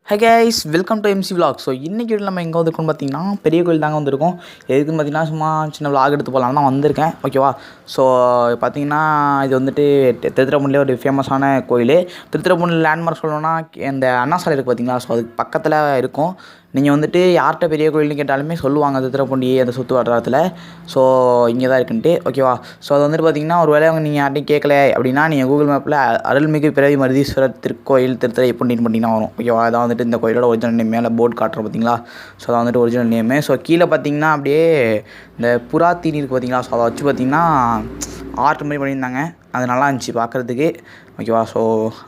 Hi guys, welcome to MC vlog. So இன்றைக்கி வீட்டில் நம்ம எங்கே வந்திருக்கோம்னு பார்த்தீங்கன்னா பெரிய கோயில் தாங்க வந்திருக்கோம். எதுக்குன்னு பார்த்தீங்கன்னா சும்மா சின்ன விலாக் எடுத்து போகலான்னு தான் வந்திருக்கேன். ஓகேவா? ஸோ பார்த்தீங்கன்னா இது வந்துட்டு திருத்துறைப்பூண்டிலே ஒரு ஃபேமஸான கோயில். திருத்துறைப்பூண்டி லேண்ட்மார்க் சொல்லணும்னா இந்த அண்ணா சாலை இருக்குது பார்த்தீங்களா? ஸோ அதுக்கு பக்கத்தில் இருக்கும். நீங்கள் வந்துட்டு யார்கிட்ட பெரிய கோயில்னு கேட்டாலுமே சொல்லுவாங்க திருத்துறைப்பூண்டி அந்த சுற்று வட்டாரத்தில். ஸோ இங்கே தான் இருக்குன்ட்டு. ஓகேவா? ஸோ அது வந்துட்டு பார்த்தீங்கன்னா ஒரு வேளை நீங்கள் யார்ட்டையும் கேட்கல அப்படின்னா நீங்கள் கூகுள் மேப்பில் அருள்மிகு பிறவி மருதீஸ்வரர் திருக்கோயில் திருத்துறைப்பூண்டின்னு பண்ணிங்கன்னா வரும். ஓகேவா? அதான் வந்துட்டு இந்த கோயிலோட ஒரிஜினல் நேம். மேலே போர்டு காட்டுறோம் பார்த்தீங்களா? ஸோ அதான் வந்துட்டு ஒரிஜினல் நேமு. ஸோ கீழே பார்த்தீங்கன்னா அப்படியே இந்த புறா தீனி இருக்குது பார்த்தீங்களா? ஸோ அதை வச்சு பார்த்தீங்கன்னா ஆர்ட் மாதிரி பண்ணியிருந்தாங்க. அது நல்லா இருந்துச்சு பார்க்குறதுக்கு. ஓகேவா? ஸோ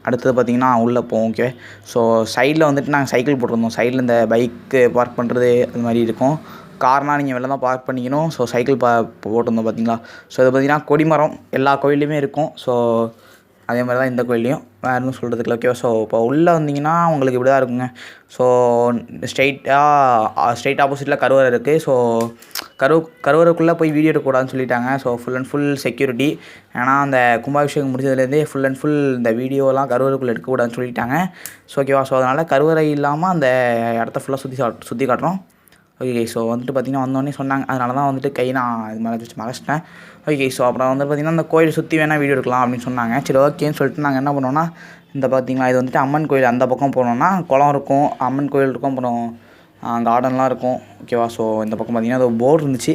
அடுத்தது பார்த்திங்கன்னா உள்ளே போவோம். ஓகே. ஸோ சைடில் வந்துட்டு நாங்கள் சைக்கிள் போட்டிருந்தோம். சைடில் இந்த பைக்கு பார்க் பண்ணுறது அது மாதிரி இருக்கும். கார்னால் நீங்கள் வெளில தான் பார்க் பண்ணிக்கணும். ஸோ சைக்கிள் போட்டிருந்தோம் பார்த்தீங்களா? ஸோ இது பார்த்திங்கன்னா கொடிமரம் எல்லா கோயில்லையுமே இருக்கும். ஸோ அதே மாதிரி தான் இந்த கோயில்லையும். வேறு எதுவும் சொல்கிறதுக்கு ஓகேவா? ஸோ இப்போ உள்ளே வந்தீங்கன்னா உங்களுக்கு இப்படி தான் இருக்குங்க. ஸோ ஸ்ட்ரெயிட் ஆப்போசிட்டில் கருவறை இருக்குது. ஸோ கருவறைக்குள்ளே போய் வீடியோ எடுக்கக்கூடாதுன்னு சொல்லிட்டாங்க. So full and full security. ஏன்னா அந்த கும்பாபிஷேகம் முடிஞ்சதுலேருந்தே ஃபுல் அண்ட் ஃபுல் இந்த வீடியோலாம் கருவறைக்குள்ளே எடுக்கக்கூடாதுன்னு சொல்லிட்டாங்க. ஸோ ஓகேவா? ஸோ அதனால் கருவறை இல்லாமல் அந்த இடத்த ஃபுல்லாக சுற்றி காட்டுறோம். ஓகே. ஸோ வந்துட்டு பார்த்திங்கன்னா வந்தோடனே சொன்னாங்க. அதனால தான் வந்துட்டு நான் இது மேலே வச்சு மறைச்சிட்டேன். ஓகே. ஸோ அப்புறம் வந்து பார்த்திங்கன்னா அந்த கோயில் சுற்றி வேணால் வீடியோ எடுக்கலாம் அப்படின்னு சொன்னாங்க. சரி ஓகேன்னு சொல்லிட்டு நாங்கள் என்ன பண்ணோன்னா இந்த பார்த்திங்களா இது வந்துட்டு அம்மன் கோயில். அந்த பக்கம் போனோன்னா குளம் இருக்கும், அம்மன் கோயில் இருக்கும், அப்புறம் கார்டன்லாம் இருக்கும். ஓகேவா? ஸோ இந்த பக்கம் பார்த்திங்கன்னா அது போர்டு இருந்துச்சு.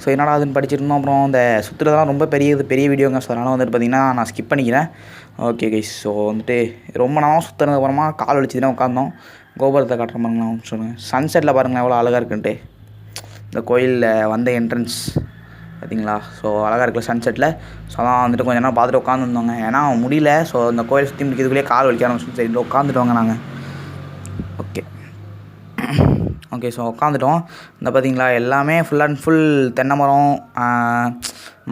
ஸோ என்னடா அதுன்னு படிச்சிருந்தோம். அப்புறம் அந்த சுற்றுறதுலாம் ரொம்ப பெரிய வீடியோங்க. ஸோ அதனால் வந்துட்டு பார்த்திங்கன்னா நான் ஸ்கிப் பண்ணிக்கிறேன். Okay guys. ஸோ வந்துட்டு ரொம்ப நாளும் சுற்றுனதுக்கப்புறமா கால் வலிச்சுதான் உட்காந்தோம். கோபுரத்தை காட்டுற மாதிரிலாம் சொல்லுங்கள். சன்செட்டில் பாருங்களேன் எவ்வளோ அழகாக இருக்குன்ட்டு. இந்த கோயிலில் வந்த என்ட்ரன்ஸ் பார்த்தீங்களா? ஸோ அழகாக இருக்குல்ல சன்செட்டில். ஸோ அதான் வந்துட்டு கொஞ்சம் நேரம் பார்த்துட்டு உட்காந்துருந்தோங்க. ஏன்னா முடியல. ஸோ இந்த கோயில் சுற்றி முடிக்கிறதுக்குள்ளேயே கால் வலிக்க ஆரம்பிச்சு. சரி உட்காந்துட்டோங்க நாங்கள். ஓகே. ஸோ உட்காந்துட்டோம். இந்த பார்த்தீங்களா எல்லாமே ஃபுல் அண்ட் ஃபுல் தென்னை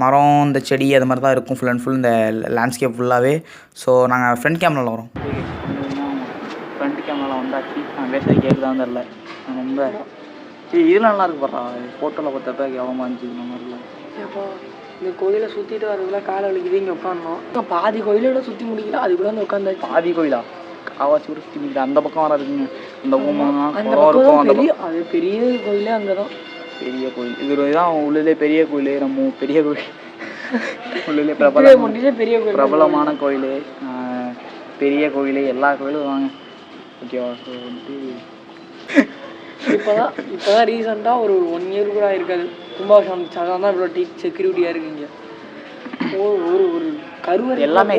மரம் இந்த செடி அது மாதிரி தான் இருக்கும். ஃபுல் அண்ட் ஃபுல் இந்த லேண்ட்ஸ்கேப் ஃபுல்லாகவே. ஸோ நாங்கள் ஃப்ரண்ட் கேமராவில் வரோம். ஃப்ரண்ட் கேமராவில் வந்தாச்சு. நான் பேசுறது கேட்குதான் தெரில. ரொம்ப இதில் நல்லா இருக்கு பாடுறா. ஃபோட்டோவில் பார்த்தப்ப கவனமாக இருந்துச்சு. இந்த மாதிரிலாம் ஏப்பா இந்த கோயிலை சுற்றிட்டு வரதுக்குள்ள காலை வலிக்குது. இங்கே உட்காந்தோம். பாதி கோயிலோட சுற்றி முடிக்கல. அது கூட வந்து உட்காந்தாச்சு. பாதி கோயிலா? காவாசி கூட சுற்றி முடிக்கல. அந்த பக்கம் வராதுங்க. அந்த அது பெரிய கோயிலே அங்கே தான். பெரிய கோயில் இது தான் உள்ளே பெரிய கோயில். நம்ம பெரிய கோயில் உள்ளே பெரிய கோயில், பிரபலமான கோயில், பெரிய கோயில், எல்லா கோயிலும் வாங்க. ஓகேவா? ஸோ வந்துட்டு இப்போதான் ரீசெண்டாக ஒரு 1 year கூட இருக்காது கும்பாபிஷேகம் வந்துச்சு. அதான் தான் இவ்வளோ செக்யூரிட்டியாக இருக்குங்க. ஒரு கருவறை எல்லாமே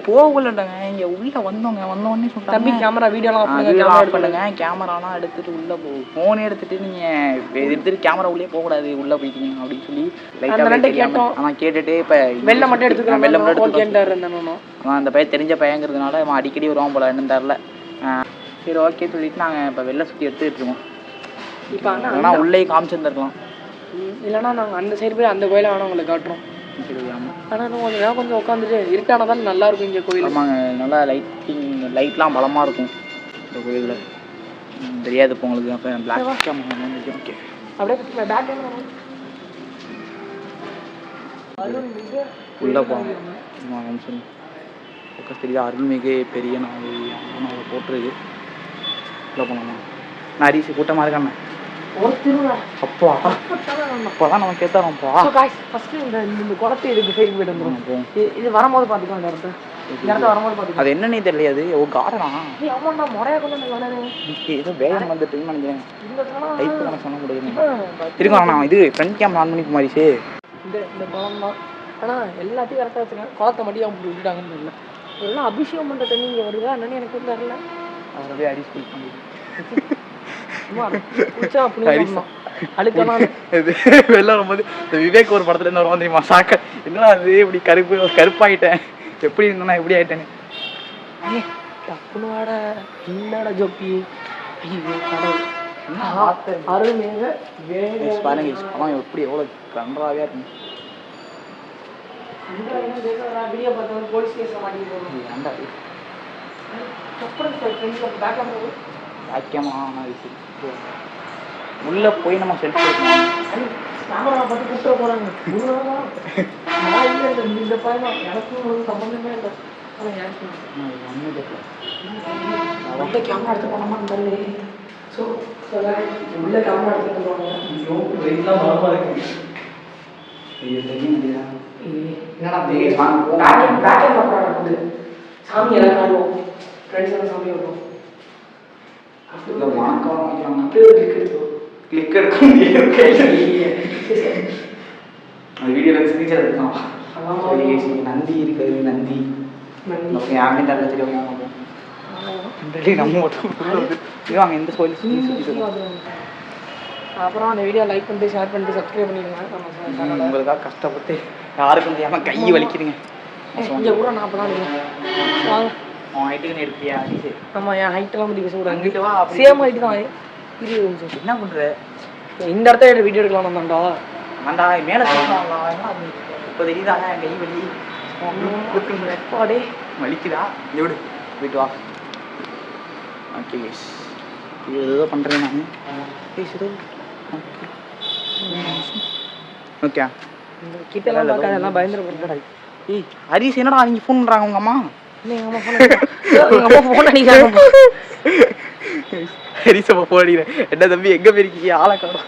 போகலங்க. இங்கே உள்ளே வந்தோடனே தம்பி கேமரா வீடியோலாம் ஆஃப் பண்ணுங்க. கேமராலாம் எடுத்துகிட்டு உள்ளே ஃபோன் எடுத்துகிட்டு நீங்கள் எடுத்துகிட்டு கேமரா உள்ளே போகக்கூடாது. உள்ளே போயிட்டீங்க அப்படின்னு சொல்லி கேட்டோம். ஆனால் கேட்டுட்டு இப்போ வெளில மட்டும் எடுத்துக்கிறேன். ஆனால் அந்த பையன் தெரிஞ்ச பையங்கிறதுனால அவன் அடிக்கடி வருவான் போல. என்னன்னு தெரில. சரி ஓகே சொல்லிட்டு நாங்கள் இப்போ வெளில சுற்றி எடுத்துகிட்டு இருக்கோம். இப்போ ஆனால் உள்ளே காமிச்சிருந்துருக்கலாம். இல்லைன்னா நாங்கள் அந்த சைடு போய் அந்த கோயிலை வேணால் உங்களுக்கு காட்டுறோம். ஆனால் கொஞ்சம் நேரம் கொஞ்சம் உட்காந்துட்டு இருட்டான தான் நல்லாயிருக்கும் இங்கே கோயில். ஆமாங்க. நல்லா லைட்லாம் பலமாக இருக்கும் இந்த கோயிலில். தெரியாது இப்போ உங்களுக்கு. அப்போ பிளாக் கேமரா. ஓகே. அப்படியே பேக் உள்ளே போகணும். ஃபோக்கஸ் தெரியுது. அருள்மிகு பெரிய நாள் போட்டிருக்கு. உள்ளே போகலாமா? நான் அரிசி கூட்டமாக இருக்காண்ணே. அப்பா அப்போதான் நம்ம கேட்டாரோம்ப்பா. ஃபஸ்ட்டு இந்த குளத்தை இதுக்கு சைடு போய்ட்டு வந்துடும். இது வரும்போது பார்த்துக்கலாம். இந்த இடத்த வரும்போது பார்த்துக்கலாம். அது என்னன்னே தெரியலையாது. ஓ கார்டனா? ஆமாண்ணா முறையாக கொண்டு வந்து கார்டனு ஏதோ வேகம் வந்துட்டுன்னு நினைக்கிறேன். லைஃப் கணக்கு சொல்ல முடியாது. இருக்குண்ணா இது ஃப்ரண்ட் கேமரா ஆன் பண்ணி மாறிச்சு. இந்த குளம் தான். ஆனால் எல்லாத்தையும் கரெக்டாக வச்சுருக்கேன். குளத்தை மட்டும் அவங்க விட்டுட்டாங்கன்னு தெரியல. எல்லாம் அபிஷேகம் பண்ணுற தண்ணி இங்கே வருதா என்னன்னு எனக்கு தெரியல. அவரவே அரிசி குளிக்க முடியுது. வெளில வரும்போது இந்த விவேக் ஒரு படத்துல இருந்து வருவான் தெரியுமா? சாக்க என்ன அது இப்படி கருப்பாயிட்டேன். எப்படி இருந்தேன்னா எப்படி ஆயிட்டேன்னு. ஜோப்பி பாருங்க அவன் எப்படி எவ்வளோ கன்றாவே இருக்கும். உள்ள போய் நம்ம செல்ஃபி எடுக்கணும். கேமரா பார்த்து கூப்பிட்டு போறாங்க. இந்த பையன் எனக்கும் சம்பந்தமே இல்லை. ஒன்றும் தெரியல. உள்ள கேமரா எடுத்து போனோமான்னு தெரியல. ஸோ உள்ள கேமரா எடுத்துட்டு போவாங்க. ஐயோ வெயிட்லாம் பலமாக இருக்கு. ஐயோ தெரிய முடியல. என்னடா பேக்கெட் பண்ணுறாங்க வந்து சாமி எல்லாம் காடுவோம். ஃப்ரெண்ட்ஸ் எல்லாம் சாமி வருவோம். இல்லை வணக்கம் வைக்கலாம். அப்படியே ஒரு கிளிக் எடுத்தோம். கிளிக் எடுக்க முடியாது. அந்த வீடியோவில் ஸ்க்ரீன்ஷாட் எடுக்கலாம். சரி நந்தி இருக்குது. நந்தி ஓகே யாருமே தரல. சரி ஓகே நம்ம மட்டும் வாங்க இந்த கோயில் சுற்றி அப்புறம் அந்த வீடியோ லைக் பண்ணிட்டு ஷேர் பண்ணிட்டு சப்ஸ்கிரைப் பண்ணிடுங்க. உங்களுக்காக கஷ்டப்பட்டு யாருக்கும் தெரியாமல் கை வலிக்குதுங்க. இங்கே கூட நான் அப்போ தான் வாங்க. அவன் ஹைட்டுக்கு எடுப்பியா? ஆமாம், என் ஹைட்டெல்லாம் பற்றி பேசக்கூடாது. அங்கிட்டு வா. சேம் ஹைட்டு தான். இது என்ன பண்ணுற? இந்த இடத்த வீடியோ எடுக்கலாம் வந்தாண்டா. வேண்டா மேலே சொல்லலாம். இப்போ தெரியுதாங்க கை வலி பாடே வலிக்குதா? எவிடு போயிட்டு வா. ஓகே கேஸ் இது ஏதோ பண்ணுறேன் நான். ஏதோ ஓகே கிட்டலாம் பார்க்காத எல்லாம் பயந்துட. ஏய் ஹரிஷ் என்னடா அவங்க ஃபோன் பண்ணுறாங்க உங்கள் அம்மா? இல்லை எங்கள் அம்மா ஃபோன் அடிக்கிறாங்க. ஹரிஷ் அப்போ ஃபோன் அடிக்கிறேன். என்ன தம்பி எங்கே போயிருக்கீங்க? ஆளை காணோம்.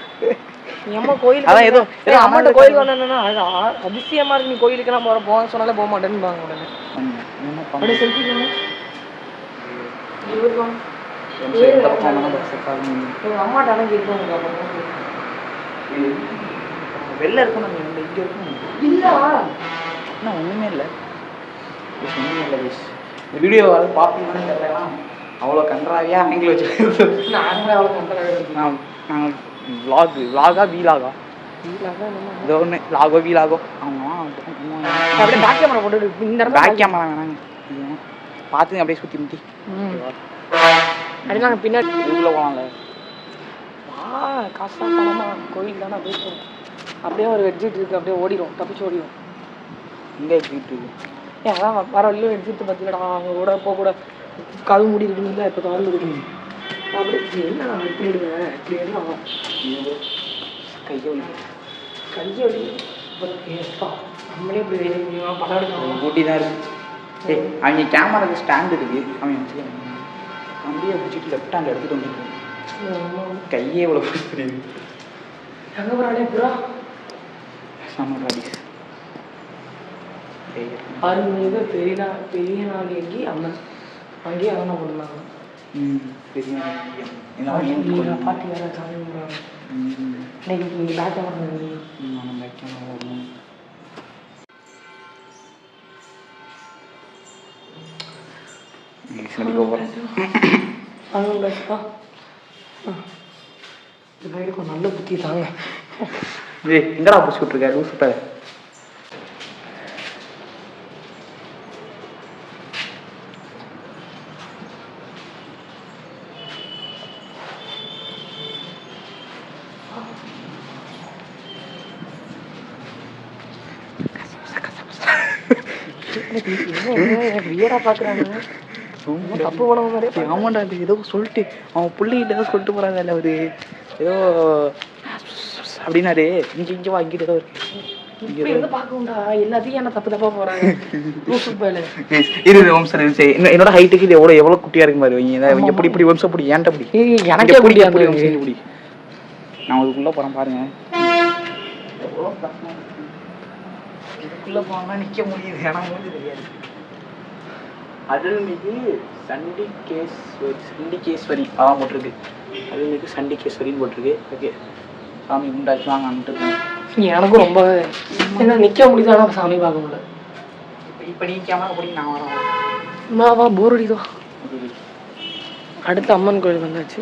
என் அம்மா கோயிலுக்கு அதான் ஏதோ அம்மாட்ட கோயிலுக்கு வந்தேன்னா அதிசயமா இருக்கு. நீ கோயிலுக்கு நான் போக சொன்னாலே போக மாட்டேன்னு உடனே அப்படியே செல்ஃபி எங்கள் அம்மாட்ட ஆனால் கேட்பாங்க. வெளில இருக்கணும். இங்கே இருக்கணும். இல்லை என்ன ஒன்றுமே இல்லை. ஒன்றுமே இல்லை பேஸ். இந்த வீடியோ பார்ப்பீங்கன்னு தெரியல. அவ்வளோ கன்றாவியாக ஆங்கிள் வச்சு நாங்களே அவ்வளோ பண்ணுறாங்க. நாங்கள் விலாகா வீலாகா ஏதோ ஒன்று லாகோ வீலாகோ ஆமாம். அப்படியே பேக் கேமரா போட்டு இந்த பேக் கேமரா வேணாங்க. பார்த்துங்க அப்படியே சுற்றி முற்றி அப்படி நாங்கள் பின்னாடி இதுக்குள்ளே போகலாம்ல. காசா பணமா கோயில் தானே போயிட்டு அப்படியே ஒரு எக்ஸிட் இருக்குது. அப்படியே ஓடிடும், தப்பிச்சு ஓடிடும். இங்கே எக்ஸிட் இருக்கு. அதான் வர வழியும் எக்ஸிட் பார்த்துலடா. அவங்க கூட போக கூட கதவு மூடி இருக்குன்னு இப்போ திறந்து இருக்கு. அப்படி என்ன இப்படி எடுவேன் இப்படி எடுக்கலாம். கையை வலி நம்மளே இப்படி படம் எடுக்கணும். ஊட்டி தான் இருக்கு. ஏய் அவங்க கேமராக்கு ஸ்டாண்ட் இருக்கு. அவன் வச்சுக்கோங்க அப்படியே பிடிச்சிட்டு லெஃப்ட் ஹேண்ட் எடுத்துகிட்டு வந்துட்டு கையே இவ்வளோ தெரியுது. எங்கே போகிறானே புறா சமராடிஸ் அருள்மிகு பெரிய நாயகி அம்மன் அங்கேயே அதான் பண்ணாங்க. பெரிய பாட்டி வேற சாமி கும்பிடுறாங்க. இன்னைக்கு நீங்கள் பேக் கேமரா நல்ல புத்தி தாங்க. எங்கடா பிடிச்சி விட்ருக்க லூசுப்ப? வியரா பார்க்குறாங்க. தப்பு பண்ணவங்க மாதிரி. ஆமாண்டா ஏதோ சொல்லிட்டு அவன் பிள்ளைகிட்ட ஏதோ சொல்லிட்டு போகிறாங்க. இல்லை ஒரு ஏதோ அப்படின்னாரு. இங்கே வா இங்கிட்ட ஏதோ இருக்கு. இப்படி இருந்து பார்க்கணும்டா. எல்லாத்தையும் என்ன தப்பு தப்பா போறாங்க. இது வம்சம் என்னோட ஹைட்டுக்கு இது எவ்வளோ குட்டியா இருக்கு பாரு. இவங்க எப்படி இப்படி வம்சம் அப்படி ஏன்ட்ட அப்படி எனக்கே பிடி அப்படி வம்சம் இப்படி. நான் அதுக்குள்ள போறேன் பாருங்க. எவ்வளோ இதுக்குள்ள போனா நிக்க முடியுது. ஏன்னா முடிஞ்சு தெரியாது. அருள்மிகு சண்டிகேஸ்வரி அதான் போட்டிருக்கு. அருள்மிகு சண்டிகேஸ்வரின்னு போட்டிருக்கு. ஓகே சாமி குண்டாச்சு வாங்க அனுப்பிட்டு. எனக்கும் ரொம்ப என்ன நிற்க முடியுது. ஆனால் சாமி பார்க்க முடியல. இப்போ நீ கேமரா போடி நான் வரேன். வா போர் அடிக்கும். அடுத்த அம்மன் கோயில் வந்தாச்சு.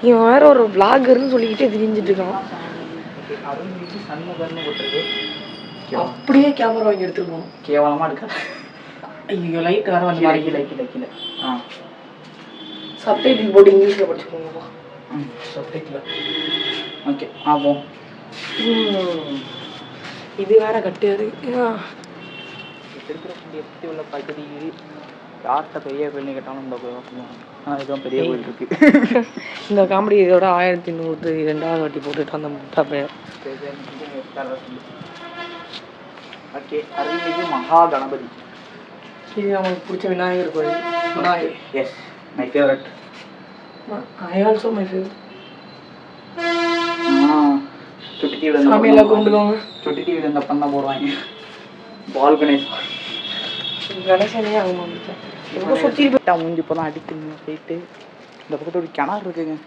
இவன் வேற ஒரு விளாகர்னு சொல்லிக்கிட்டே தெரிஞ்சிட்டு இருக்கான். அருள்மிகு சண்முகர்னு போட்டிருக்கு. அப்படியே கேமரா வாங்கி எடுத்துட்டு போகணும். கேவலமாக இருக்கா? ஐயோ லைட் வேற வந்து கீழே சப்டைட்டில் போட்டு இங்கிலீஷில் படிச்சுக்கோங்கப்பா. சப்டைட்டில் ஓகே ஆமாம். இது வேற கட்டுறது. திருப்பூர் எப்படி உள்ள பகுதி யார்கிட்ட பெரிய கோயில் கேட்டாலும் இந்த கோயில் சொல்லுவாங்க. இதுதான் பெரிய கோயில் இருக்கு. இந்த காமெடி இதோட 1102 வாட்டி போட்டுட்டு அந்த முட்டா பேர். ஓகே அருள்மிகு மகா கணபதி இது நமக்கு பிடிச்ச விநாயகர் கோயில். Vinayagar. Yes, my favourite. I also my favourite. சுட்டி டிவியில் சாமி எல்லாம் கும்பிடுவாங்க. சுட்டி டிவியில் இந்த பண்ண போடுவாங்க. பால் கணேஷ் கணேசனே அவங்க வந்துட்டேன். ரொம்ப சுற்றி மூஞ்சி இப்போ தான் அடிக்கணும் போயிட்டு இந்த பக்கத்து ஒரு கிணறு இருக்குங்க.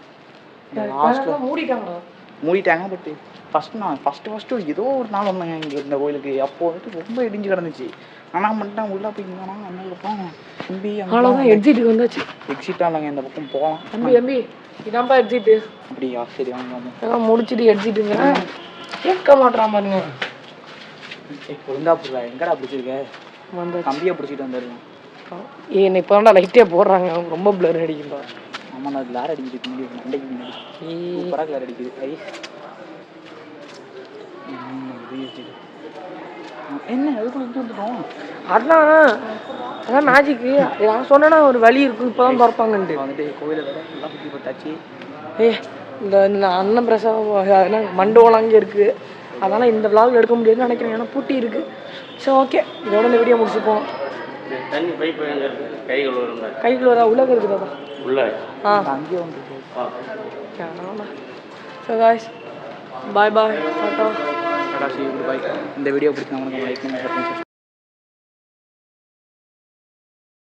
லாஸ்ட்டில் மூடிட்டாங்களா? மூடிட்டாங்க. பட் ஃபஸ்ட்டு ஏதோ ஒரு நாள் வந்தாங்க இங்கே இந்த கோயிலுக்கு. அப்போ வந்துட்டு ரொம்ப இடிஞ்சு கிடந்துச்சு. ஆனால் மட்டும் உள்ளே போய் இருந்தானா அண்ணன் தம்பி அவ்வளோதான் எக்ஸிட்டுக்கு வந்தாச்சு. எக்ஸிட்டாக இல்லைங்க, இந்த பக்கம் போகலாம். தம்பி இதான்ப்பா எக்ஸிட்டு. அப்படியா? சரி வாங்க வாங்க. எல்லாம் முடிச்சுட்டு எக்ஸிட்டுங்க கேட்க மாட்டான் பாருங்க. ஒழுங்கா போடுறா. எங்கடா பிடிச்சிருக்க? வந்து கம்பியை பிடிச்சிட்டு வந்துடலாம். என்னை இப்போ தான் லைட்டே போடுறாங்க. ரொம்ப பிளர் அடிக்கும்பா. ஆமாம், அது லேர் அடிக்குது முன்னாடி, மண்டைக்கு முன்னாடி சூப்பராக லேர் அடிக்குது. என்ன அதுக்குள்ள வந்துட்டோம்? அதான் மேஜிக்கு. நான் சொன்னேன்னா ஒரு வழி இருக்கும், இப்போ தான் திறப்பாங்கன்ட்டு. வந்துட்டு கோயிலை வேற நல்லா சுற்றி பார்த்தாச்சு. இந்த அண்ணன் பிரசவம் மண்டபம் அங்கே இருக்குது. அதனால் இந்த விளாகில் எடுக்க முடியாதுன்னு நினைக்கிறேன், ஏன்னா பூட்டி இருக்குது. சரி, ஓகே, இதோட இந்த வீடியோ முடிச்சுப்போம். கைக்குள்ள வரா உள்ள இருக்குதா உள்ள? அங்கேயே வந்து ஸோ காய்ஸ், பாய் பாய், டாடா. பாய். இந்த வீடியோ பிடிச்சவங்களுக்கு லைக் பண்ணி